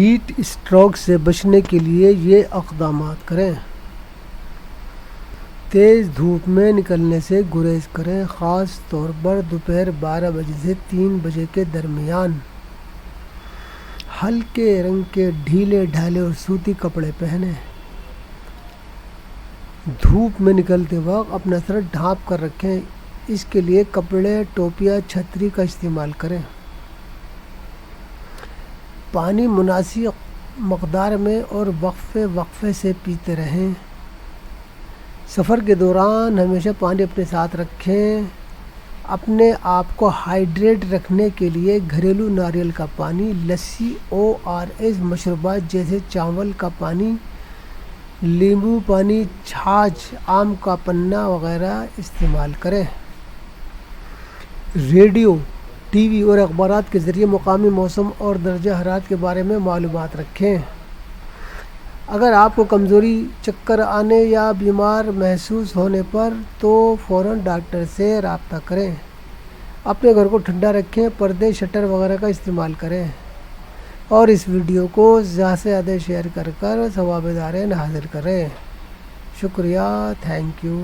Heat stroke سے بچنے کے لیے یہ اقدامات کریں: تیز دھوپ میں نکلنے سے گریز کریں، خاص طور پر دوپہر 12 بجے سے 3 بجے کے درمیان۔ ہلکے رنگ کے ڈھیلے ڈھالے اور سوتی کپڑے پہنیں۔ دھوپ میں نکلتے وقت اپنا سر ڈھانپ کر رکھیں، اس کے لیے کپڑے، ٹوپی یا چھتری کا استعمال کریں۔ پانی مناسب مقدار میں اور وقفے وقفے سے پیتے رہیں۔ سفر کے دوران ہمیشہ پانی اپنے ساتھ رکھیں۔ اپنے آپ کو ہائیڈریٹ رکھنے کے لیے گھریلو ناریل کا پانی، لسی، ORS مشروبات جیسے چاول کا پانی، لیمبو پانی، چھاچھ، آم کا پنا وغیرہ استعمال کریں۔ ریڈیو، ٹی وی اور اخبارات کے ذریعے مقامی موسم اور درجہ حرارت کے بارے میں معلومات رکھیں۔ اگر آپ کو کمزوری، چکر آنے یا بیمار محسوس ہونے پر تو فوراً ڈاکٹر سے رابطہ کریں۔ اپنے گھر کو ٹھنڈا رکھیں، پردے، شٹر وغیرہ کا استعمال کریں، اور اس ویڈیو کو زیادہ سے زیادہ شیئر کر ثواب دارین حاصل کریں۔ شکریہ، تھینک یو۔